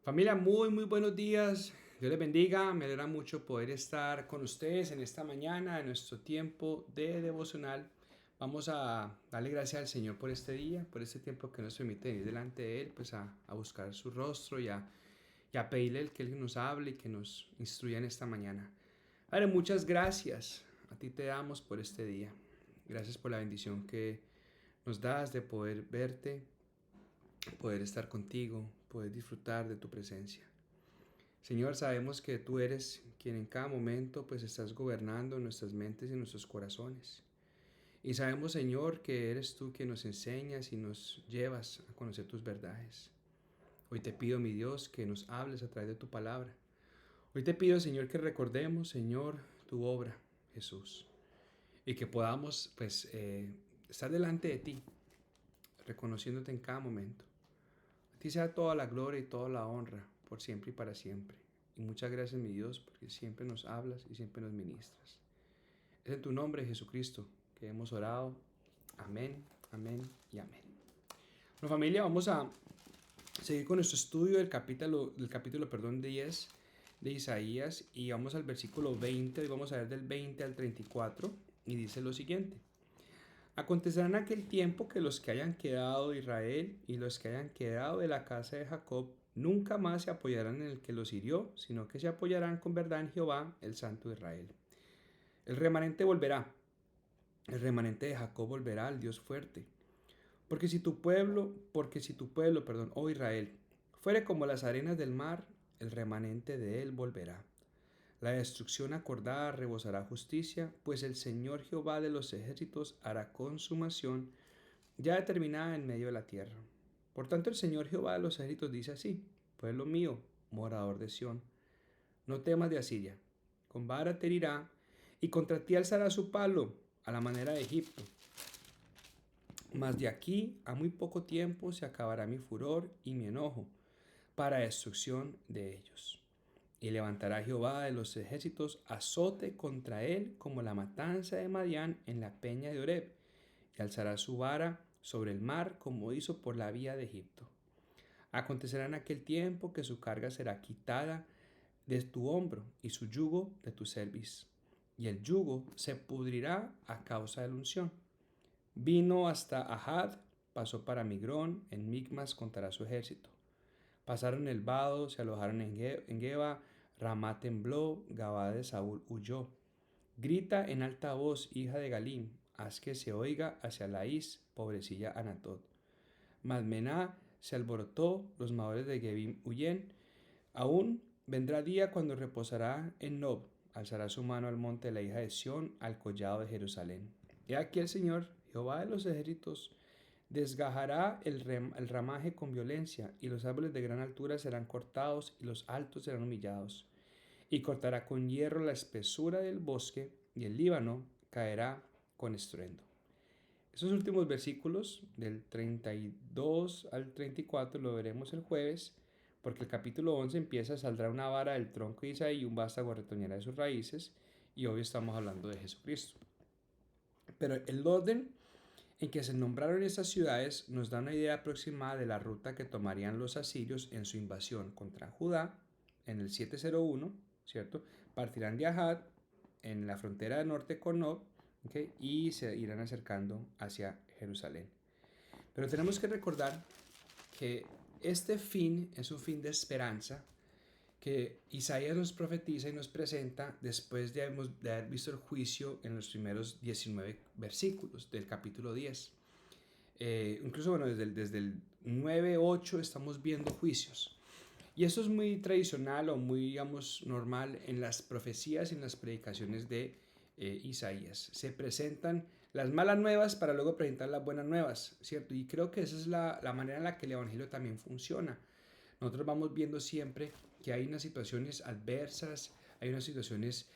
Familia, muy buenos días. Dios les bendiga. Me alegra mucho poder estar con ustedes en esta mañana, en nuestro tiempo de devocional. Vamos a darle gracias al Señor por este día, por este tiempo que nos permite venir delante de Él, pues a buscar su rostro y a pedirle que Él nos hable y que nos instruya en esta mañana. Padre, muchas gracias. A ti te damos por este día. Gracias por la bendición que nos das de poder verte, poder estar contigo, poder disfrutar de tu presencia. Señor, sabemos que tú eres quien en cada momento pues estás gobernando nuestras mentes y nuestros corazones. Y sabemos, Señor, que eres tú quien nos enseñas y nos llevas a conocer tus verdades. Hoy te pido, mi Dios, que nos hables a través de tu palabra. Hoy te pido, Señor, que recordemos, Señor, tu obra, Jesús, y que podamos pues estar delante de ti, reconociéndote en cada momento. A ti sea toda la gloria y toda la honra, por siempre y para siempre. Y muchas gracias, mi Dios, porque siempre nos hablas y siempre nos ministras. Es en tu nombre, Jesucristo, que hemos orado. Amén, amén y amén. Bueno, familia, vamos a seguir con nuestro estudio del capítulo 10 de Isaías y vamos al versículo 20. Hoy vamos a ver del 20 al 34 y dice lo siguiente. Acontecerá en aquel tiempo que los que hayan quedado de Israel y los que hayan quedado de la casa de Jacob nunca más se apoyarán en el que los hirió, sino que se apoyarán con verdad en Jehová, el Santo de Israel. El remanente volverá, el remanente de Jacob volverá al Dios fuerte. Porque si tu pueblo, oh Israel, fuere como las arenas del mar, el remanente de él volverá. La destrucción acordada rebosará justicia, pues el Señor Jehová de los ejércitos hará consumación ya determinada en medio de la tierra. Por tanto, el Señor Jehová de los ejércitos dice así: Pueblo mío, morador de Sión, no temas de Asiria, con vara te herirá, y contra ti alzará su palo, a la manera de Egipto. Mas de aquí a muy poco tiempo se acabará mi furor y mi enojo, para destrucción de ellos. Y levantará Jehová de los ejércitos azote contra él como la matanza de Madián en la peña de Oreb, y alzará su vara sobre el mar como hizo por la vía de Egipto. Acontecerá en aquel tiempo que su carga será quitada de tu hombro y su yugo de tu cerviz, y el yugo se pudrirá a causa de la unción. Vino hasta Ahad, pasó para Migrón, en Micmas contará su ejército. Pasaron el vado, se alojaron en Geba, Ramá tembló, Gabá de Saúl huyó. Grita en alta voz, hija de Galim, haz que se oiga hacia Laís, pobrecilla Anatot. Madmená se alborotó, los moradores de Gebim huyen. Aún vendrá día cuando reposará en Nob, alzará su mano al monte de la hija de Sión, al collado de Jerusalén. He aquí el Señor, Jehová de los ejércitos, desgajará el ramaje con violencia, y los árboles de gran altura serán cortados, y los altos serán humillados. Y cortará con hierro la espesura del bosque, y el Líbano caerá con estruendo. Esos últimos versículos, del 32 al 34, lo veremos el jueves, porque el capítulo 11 empieza: saldrá una vara del tronco de Isaí y un vástago retoñará de sus raíces, y hoy estamos hablando de Jesucristo. Pero el orden en que se nombraron estas ciudades nos da una idea aproximada de la ruta que tomarían los asirios en su invasión contra Judá en el 701, ¿cierto? Partirán de Ahad en la frontera del norte con Nob, ¿okay? Y se irán acercando hacia Jerusalén. Pero tenemos que recordar que este fin es un fin de esperanza que Isaías nos profetiza y nos presenta después de haber visto el juicio en los primeros 19 versículos del capítulo 10. Incluso, bueno, desde el 9-8 estamos viendo juicios. Y eso es muy tradicional o muy, digamos, normal en las profecías y en las predicaciones de Isaías. Se presentan las malas nuevas para luego presentar las buenas nuevas, ¿cierto? Y creo que esa es la manera en la que el Evangelio también funciona. Nosotros vamos viendo siempre que hay unas situaciones adversas, hay unas situaciones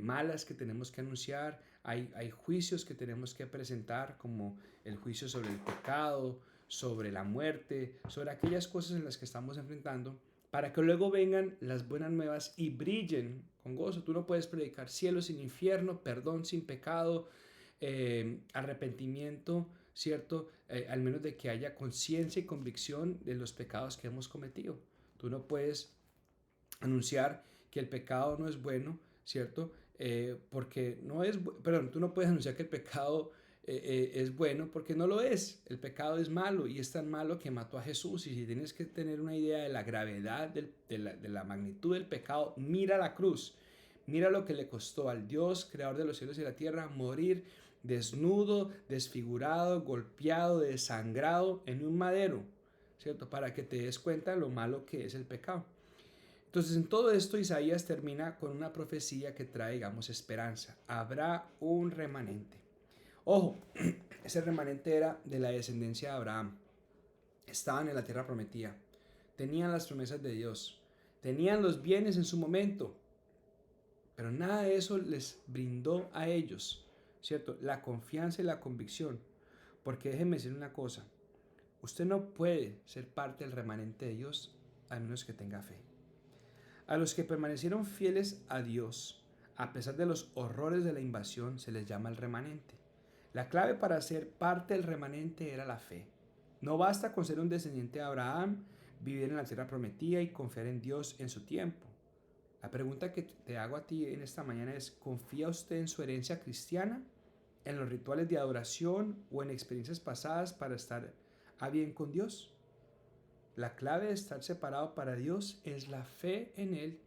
malas que tenemos que anunciar, hay juicios que tenemos que presentar, como el juicio sobre el pecado, sobre la muerte, sobre aquellas cosas en las que estamos enfrentando, para que luego vengan las buenas nuevas y brillen con gozo. Tú no puedes predicar cielo sin infierno, perdón sin pecado, arrepentimiento, ¿cierto? Al menos de que haya conciencia y convicción de los pecados que hemos cometido. Tú no puedes anunciar que el pecado no es bueno, ¿cierto? Porque no es, perdón, tú no puedes anunciar que el pecado es bueno porque no lo es. El pecado es malo y es tan malo que mató a Jesús. Y si tienes que tener una idea de la gravedad, de la magnitud del pecado, mira la cruz. Mira lo que le costó al Dios, creador de los cielos y la tierra, morir desnudo, desfigurado, golpeado, desangrado en un madero, ¿cierto? Para que te des cuenta de lo malo que es el pecado. Entonces, en todo esto, Isaías termina con una profecía que trae, digamos, esperanza. Habrá un remanente. Ojo, ese remanente era de la descendencia de Abraham. Estaban en la tierra prometida. Tenían las promesas de Dios. Tenían los bienes en su momento. Pero nada de eso les brindó a ellos, ¿cierto? La confianza y la convicción. Porque déjenme decir una cosa. Usted no puede ser parte del remanente de Dios a menos que tenga fe. A los que permanecieron fieles a Dios, a pesar de los horrores de la invasión, se les llama el remanente. La clave para ser parte del remanente era la fe. No basta con ser un descendiente de Abraham, vivir en la tierra prometida y confiar en Dios en su tiempo. La pregunta que te hago a ti en esta mañana es, ¿confía usted en su herencia cristiana, en los rituales de adoración o en experiencias pasadas para estar a bien con Dios? La clave de estar separado para Dios es la fe en Él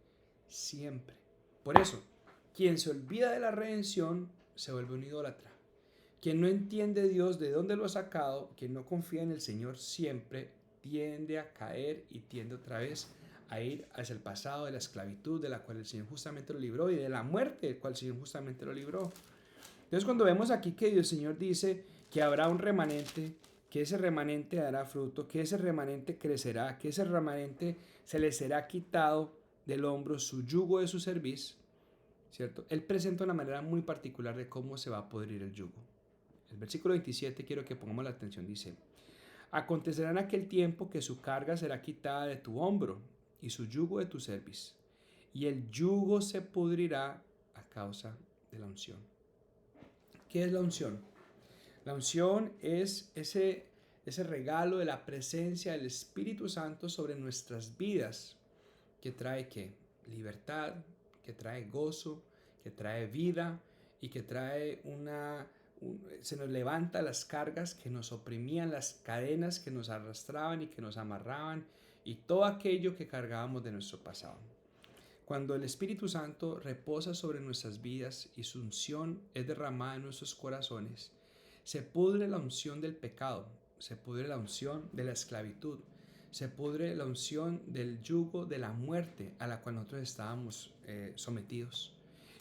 siempre. Por eso, quien se olvida de la redención se vuelve un idólatra. Quien no entiende Dios de dónde lo ha sacado, quien no confía en el Señor siempre, tiende a caer y tiende otra vez a ir hacia el pasado de la esclavitud de la cual el Señor justamente lo libró y de la muerte del cual el Señor justamente lo libró. Entonces cuando vemos aquí que el Señor dice que habrá un remanente, que ese remanente dará fruto, que ese remanente crecerá, que ese remanente se le será quitado del hombro su yugo de su cerviz, ¿cierto? Él presenta una manera muy particular de cómo se va a pudrir el yugo. El versículo 27, quiero que pongamos la atención, dice, acontecerá en aquel tiempo que su carga será quitada de tu hombro y su yugo de tu cerviz, y el yugo se pudrirá a causa de la unción. ¿Qué es la unción? La unción es ese regalo de la presencia del Espíritu Santo sobre nuestras vidas, que trae ¿qué? Libertad, que trae gozo, que trae vida y que trae se nos levanta las cargas que nos oprimían, las cadenas que nos arrastraban y que nos amarraban y todo aquello que cargábamos de nuestro pasado. Cuando el Espíritu Santo reposa sobre nuestras vidas y su unción es derramada en nuestros corazones, se pudre la unción del pecado, se pudre la unción de la esclavitud, se pudre la unción del yugo de la muerte a la cual nosotros estábamos sometidos.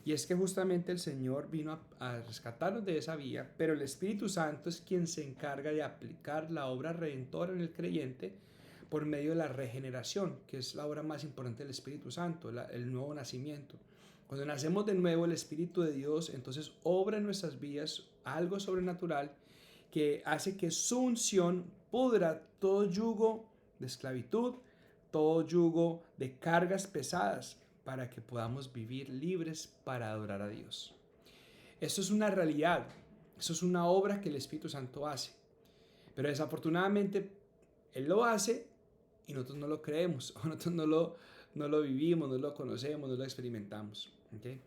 Y es que justamente el Señor vino a rescatarnos de esa vía, pero el Espíritu Santo es quien se encarga de aplicar la obra redentora en el creyente por medio de la regeneración, que es la obra más importante del Espíritu Santo, el nuevo nacimiento. Cuando nacemos de nuevo, el Espíritu de Dios entonces obra en nuestras vidas algo sobrenatural que hace que su unción pudra todo yugo de esclavitud, todo yugo de cargas pesadas, para que podamos vivir libres para adorar a Dios. Eso es una realidad, eso es una obra que el Espíritu Santo hace. Pero desafortunadamente Él lo hace y nosotros no lo creemos, o nosotros no lo vivimos, no lo conocemos, no lo experimentamos. ¿Okay?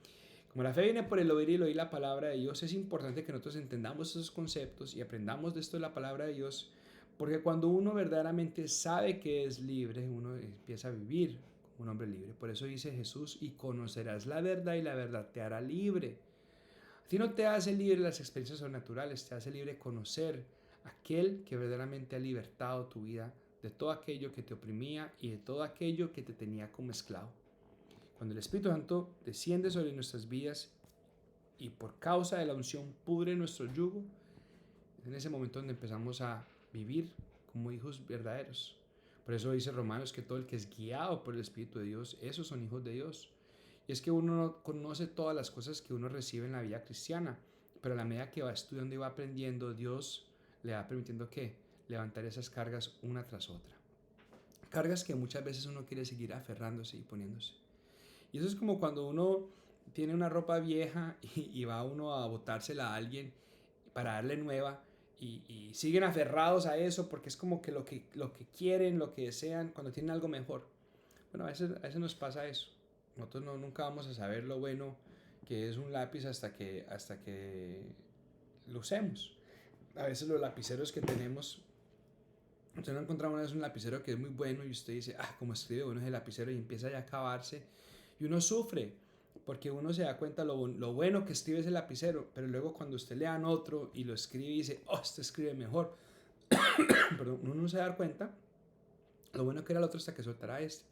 Como la fe viene por el oír y el oír la palabra de Dios, es importante que nosotros entendamos esos conceptos y aprendamos de esto de la palabra de Dios, porque cuando uno verdaderamente sabe que es libre, uno empieza a vivir como un hombre libre. Por eso dice Jesús, y conocerás la verdad y la verdad te hará libre. A ti no te hace libre las experiencias sobrenaturales, te hace libre conocer aquel que verdaderamente ha libertado tu vida de todo aquello que te oprimía y de todo aquello que te tenía como esclavo. Cuando el Espíritu Santo desciende sobre nuestras vidas y por causa de la unción pudre nuestro yugo, es en ese momento donde empezamos a vivir como hijos verdaderos. Por eso dice Romanos que todo el que es guiado por el Espíritu de Dios, esos son hijos de Dios. Y es que uno no conoce todas las cosas que uno recibe en la vida cristiana, pero a la medida que va estudiando y va aprendiendo, Dios le va permitiendo que levantar esas cargas una tras otra. Cargas que muchas veces uno quiere seguir aferrándose y poniéndose. Y eso es como cuando uno tiene una ropa vieja y va uno a botársela a alguien para darle nueva y siguen aferrados a eso porque es como que lo que quieren, lo que desean cuando tienen algo mejor. Bueno, a veces nos pasa eso. Nosotros nunca vamos a saber lo bueno que es un lápiz hasta que lo usemos. A veces los lapiceros que tenemos, usted no ha encontrado una vez un lapicero que es muy bueno y usted dice, como escribe bueno ese lapicero, y empieza ya a acabarse y uno sufre porque uno se da cuenta lo bueno que escribe ese lapicero, pero luego cuando usted le dan otro y lo escribe y dice, este escribe mejor, perdón, uno no se da cuenta lo bueno que era el otro hasta que soltará este.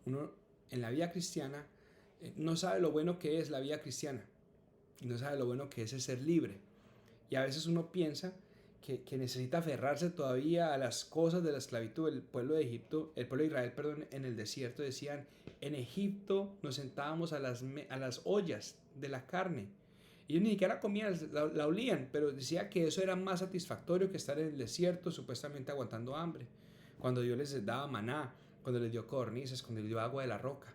Uno en la vida cristiana no sabe lo bueno que es la vida cristiana y no sabe lo bueno que es ser libre. Y a veces uno piensa que necesita aferrarse todavía a las cosas de la esclavitud. El pueblo de Egipto, el pueblo de Israel, perdón, en el desierto decían, en Egipto nos sentábamos a las ollas de la carne. Y ellos ni siquiera comían, la olían, pero decía que eso era más satisfactorio que estar en el desierto supuestamente aguantando hambre. Cuando Dios les daba maná, cuando les dio codornices, cuando les dio agua de la roca.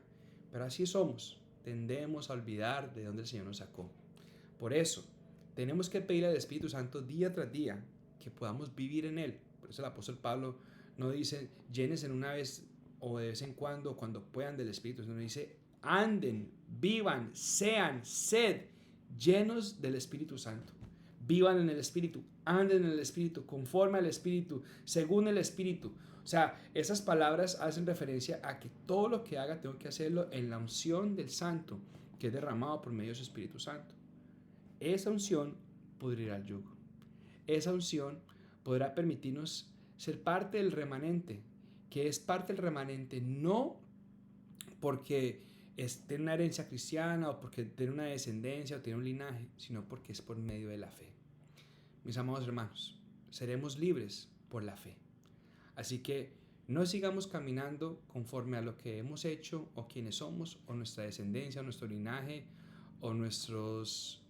Pero así somos, tendemos a olvidar de dónde el Señor nos sacó. Por eso, tenemos que pedir al Espíritu Santo día tras día que podamos vivir en Él. Por eso el apóstol Pablo no dice llénense una vez o de vez en cuando, cuando puedan del Espíritu, sino dice anden, vivan, sean, sed llenos del Espíritu Santo. Vivan en el Espíritu, anden en el Espíritu, conforme al Espíritu, según el Espíritu. O sea, esas palabras hacen referencia a que todo lo que haga tengo que hacerlo en la unción del Santo, que es derramado por medio de su Espíritu Santo. Esa unción pudrirá el yugo. Esa unción podrá permitirnos ser parte del remanente, que es parte del remanente no porque tiene una herencia cristiana o porque tiene una descendencia o tiene un linaje, sino porque es por medio de la fe. Mis amados hermanos, seremos libres por la fe. Así que no sigamos caminando conforme a lo que hemos hecho o quienes somos o nuestra descendencia o nuestro linaje o nuestros,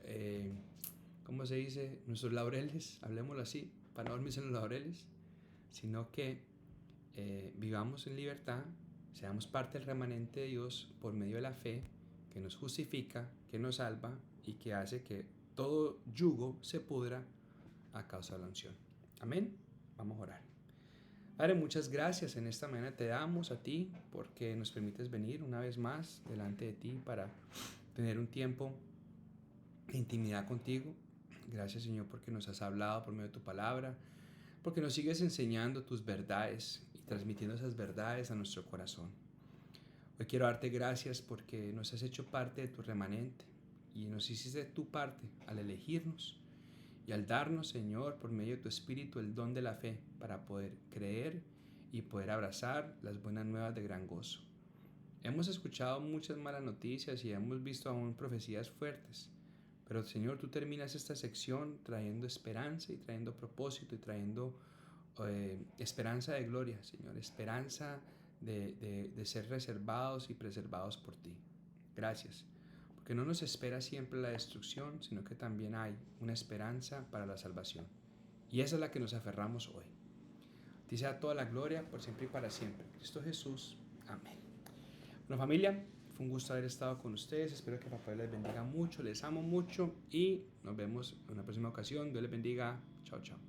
¿cómo se dice? Nuestros laureles, hablemoslo así, para no dormirse en los laureles, sino que vivamos en libertad, seamos parte del remanente de Dios por medio de la fe que nos justifica, que nos salva y que hace que todo yugo se pudra a causa de la unción. Amén. Vamos a orar. Padre, muchas gracias en esta mañana te damos a ti porque nos permites venir una vez más delante de ti para tener un tiempo de intimidad contigo. Gracias, Señor, porque nos has hablado por medio de tu palabra, porque nos sigues enseñando tus verdades y transmitiendo esas verdades a nuestro corazón. Hoy quiero darte gracias porque nos has hecho parte de tu remanente y nos hiciste tu parte al elegirnos y al darnos, Señor, por medio de tu Espíritu, el don de la fe para poder creer y poder abrazar las buenas nuevas de gran gozo. Hemos escuchado muchas malas noticias y hemos visto aún profecías fuertes, pero Señor, tú terminas esta sección trayendo esperanza y trayendo propósito y trayendo esperanza de gloria, Señor, esperanza de ser reservados y preservados por ti. Gracias, porque no nos espera siempre la destrucción, sino que también hay una esperanza para la salvación. Y esa es la que nos aferramos hoy. A ti sea toda la gloria por siempre y para siempre. Cristo Jesús. Amén. Bueno, familia, fue un gusto haber estado con ustedes. Espero que papá les bendiga mucho, les amo mucho y nos vemos en una próxima ocasión. Dios les bendiga. Chao, chao.